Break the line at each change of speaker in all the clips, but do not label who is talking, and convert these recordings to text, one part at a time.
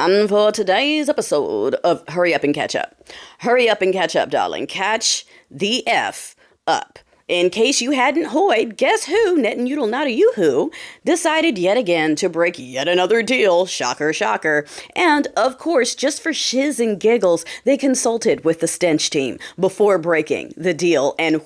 And for today's episode of Hurry Up and Catch Up. Hurry up and catch up, darling. Catch the F up. In case you hadn't hoyed, guess who, net and noodle not a yoo-hoo, decided yet again to break yet another deal, shocker, shocker. And, of course, just for shiz and giggles, they consulted with the stench team before breaking the deal and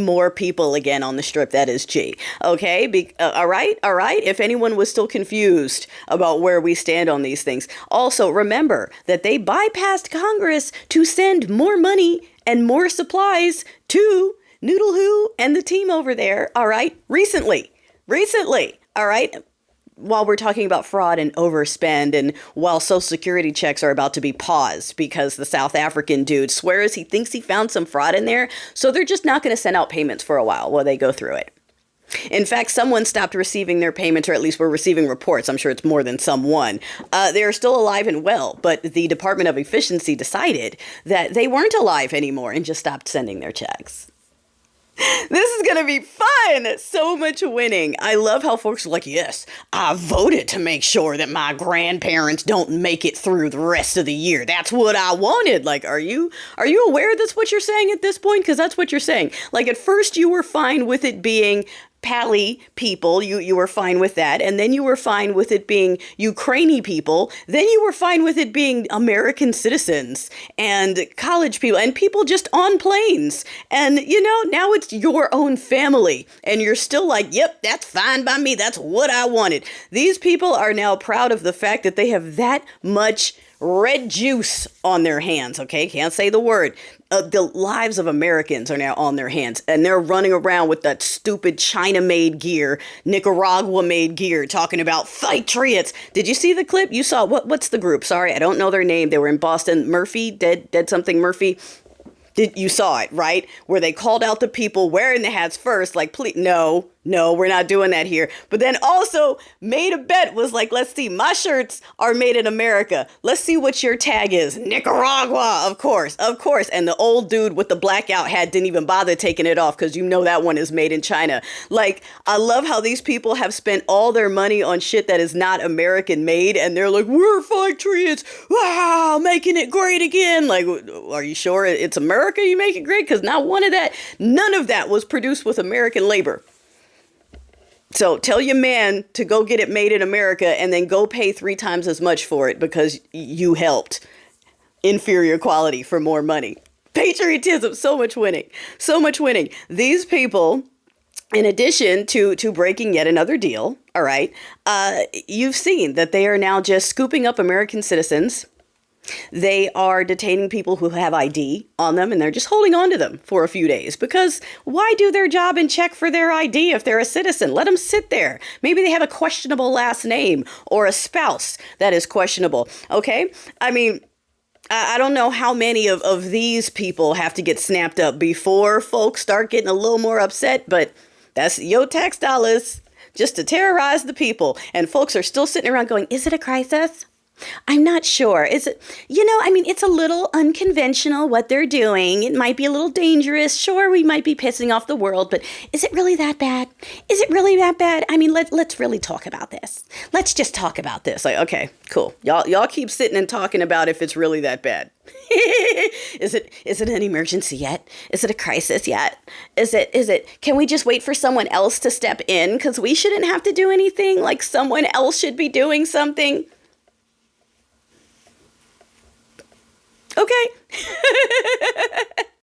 more people again on the strip. That is G. Okay? All right? If anyone was still confused about where we stand on these things. Also, remember that they bypassed Congress to send more money and more supplies to Noodle Who and the team over there, all right? Recently, all right? While we're talking about fraud and overspend and while Social Security checks are about to be paused because the South African dude swears he thinks he found some fraud in there, so they're just not going to send out payments for a while they go through it. In fact, someone stopped receiving their payments, or at least were receiving reports. I'm sure it's more than someone. They're still alive and well, but the Department of Efficiency decided that they weren't alive anymore and just stopped sending their checks. This is going to be fun. So much winning. I love how folks are like, yes, I voted to make sure that my grandparents don't make it through the rest of the year. That's what I wanted. Like, are you aware that's what you're saying at this point? Because that's what you're saying. Like, at first you were fine with it being Pali people, you were fine with that, and then you were fine with it being Ukrainian people, then you were fine with it being American citizens and college people and people just on planes, and now it's your own family, and you're still like, yep, that's fine by me, that's what I wanted. These people are now proud of the fact that they have that much red juice on their hands, okay? Can't say the word. The lives of Americans are now on their hands, and they're running around with that stupid China-made gear, Nicaragua-made gear, talking about fight triots. Did you see the clip? You saw, what's the group? Sorry, I don't know their name. They were in Boston. Murphy, dead something Murphy. You saw it, right? Where they called out the people wearing the hats first, like, please, no, we're not doing that here. But then also made a bet, was like, let's see, my shirts are made in America. Let's see what your tag is. Nicaragua, of course. And the old dude with the blackout hat didn't even bother taking it off because that one is made in China. Like, I love how these people have spent all their money on shit that is not American made. And they're like, we're patriots. Wow, making it great again. Like, are you sure it's America you make it great? Because none of that was produced with American labor. So tell your man to go get it made in America and then go pay 3 times as much for it because you helped. Inferior quality for more money. Patriotism, so much winning. These people, in addition to breaking yet another deal, all right, you've seen that they are now just scooping up American citizens. They are detaining people who have ID on them, and they're just holding on to them for a few days because why do their job and check for their ID if they're a citizen? Let them sit there. Maybe they have a questionable last name or a spouse that is questionable. Okay. I mean, I don't know how many of these people have to get snapped up before folks start getting a little more upset, but that's your tax dollars just to terrorize the people. And folks are still sitting around going, is it a crisis? I'm not sure. Is it, it's a little unconventional what they're doing. It might be a little dangerous. Sure, we might be pissing off the world, but is it really that bad? I mean, let's really talk about this. Let's just talk about this. Like, okay, cool. Y'all keep sitting and talking about if it's really that bad. Is it an emergency yet? Is it a crisis yet? Is it, can we just wait for someone else to step in? Because we shouldn't have to do anything. Like someone else should be doing something. Okay.